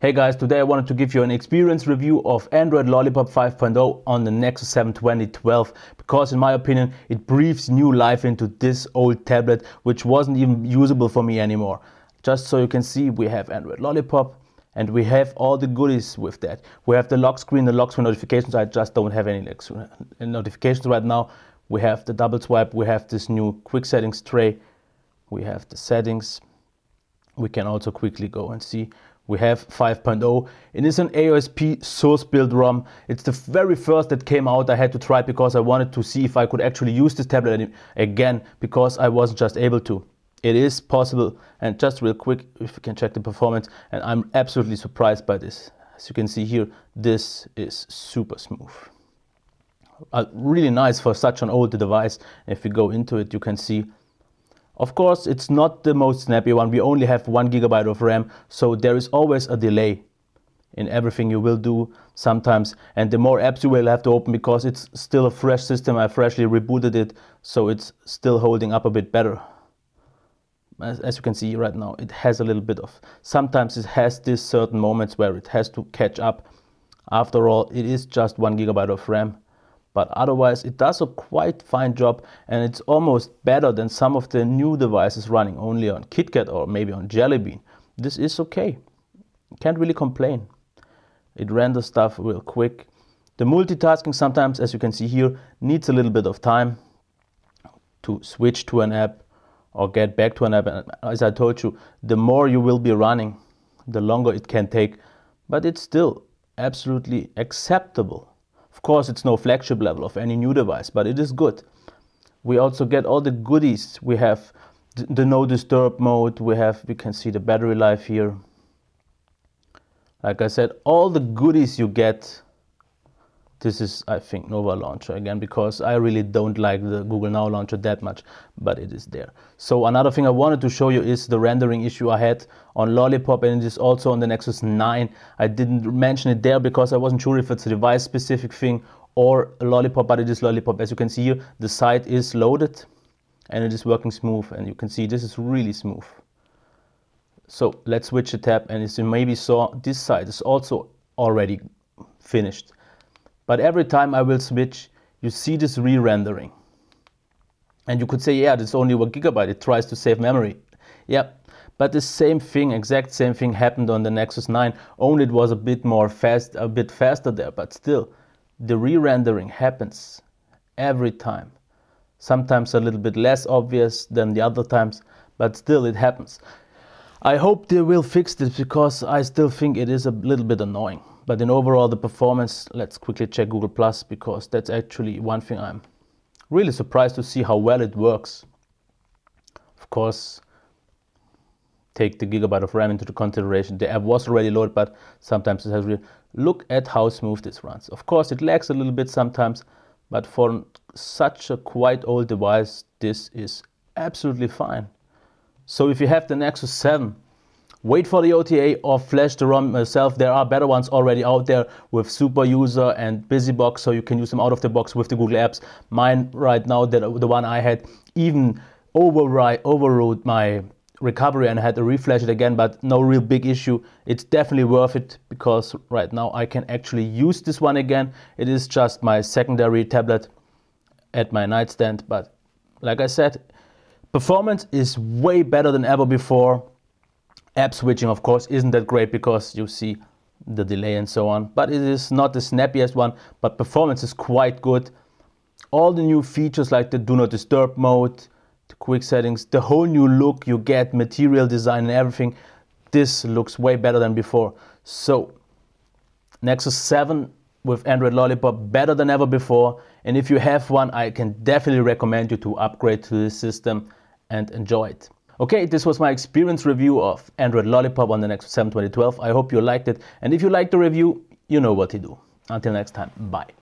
Hey guys, today I wanted to give you an experience review of Android Lollipop 5.0 on the Nexus 7 2012 because in my opinion it breathes new life into this old tablet which wasn't even usable for me anymore. Just so you can see, we have Android Lollipop and we have all the goodies with that. We have the lock screen notifications. I just don't have any notifications right now. We have the double swipe, we have this new quick settings tray, we have the settings. We can also quickly go and see we have 5.0. It is an AOSP source build ROM. It's the very first that came out. I had to try it because I wanted to see if I could actually use this tablet again because I wasn't just able to. It is possible, and just real quick, if you can check the performance, and I'm absolutely surprised by this. As you can see here, this is super smooth. Really nice for such an old device. If you go into it, you can see, of course, it's not the most snappy one. We only have 1 GB of RAM, so there is always a delay in everything you will do sometimes. And the more apps you will have to open, because it's still a fresh system, I freshly rebooted it, so it's still holding up a bit better. As you can see right now, it has a little bit of, sometimes it has these certain moments where it has to catch up. After all, it is just 1 GB of RAM. But otherwise it does a quite fine job, and it's almost better than some of the new devices running only on KitKat or maybe on Jelly Bean. This is okay. Can't really complain. It renders stuff real quick. The multitasking sometimes, as you can see here, needs a little bit of time to switch to an app or get back to an app. And as I told you, the more you will be running, the longer it can take, but it's still absolutely acceptable. Of course, it's no flagship level of any new device, but it is good. We also get all the goodies. We have the no disturb mode. We can see the battery life here. Like I said, all the goodies you get. This is, I think, Nova Launcher again, because I really don't like the Google Now Launcher that much, but it is there. So another thing I wanted to show you is the rendering issue I had on Lollipop, and it is also on the Nexus 9. I didn't mention it there because I wasn't sure if it's a device specific thing or a Lollipop, but it is Lollipop. As you can see here, the site is loaded and it is working smooth, and you can see this is really smooth. So let's switch the tab, and as you maybe saw, this side is also already finished. But every time I will switch, you see this re-rendering. And you could say, yeah, it's only 1 GB, it tries to save memory. Yep, but the same thing, exact same thing happened on the Nexus 9, only it was a bit faster there, but still, the re-rendering happens every time. Sometimes a little bit less obvious than the other times, but still it happens. I hope they will fix this because I still think it is a little bit annoying. But in overall, the performance, let's quickly check Google Plus, because that's actually one thing I'm really surprised to see how well it works. Of course, take the gigabyte of RAM into the consideration. The app was already loaded, but sometimes it has really... Look at how smooth this runs. Of course, it lags a little bit sometimes, but for such a quite old device, this is absolutely fine. So if you have the Nexus 7, wait for the OTA or flash the ROM yourself. There are better ones already out there with Super User and BusyBox, so you can use them out of the box with the Google apps. Mine right now, the one I had, even overrode my recovery and I had to reflash it again, but no real big issue. It's definitely worth it because right now I can actually use this one again. It is just my secondary tablet at my nightstand, but like I said, performance is way better than ever before. App switching, of course, isn't that great because you see the delay and so on, but it is not the snappiest one, but performance is quite good. All the new features like the do not disturb mode, the quick settings, the whole new look you get, material design and everything, this looks way better than before. So Nexus 7 with Android Lollipop, better than ever before, and if you have one, I can definitely recommend you to upgrade to this system and enjoy it. Okay, this was my experience review of Android Lollipop on the Nexus 7 2012. I hope you liked it, and if you liked the review, you know what to do. Until next time, bye.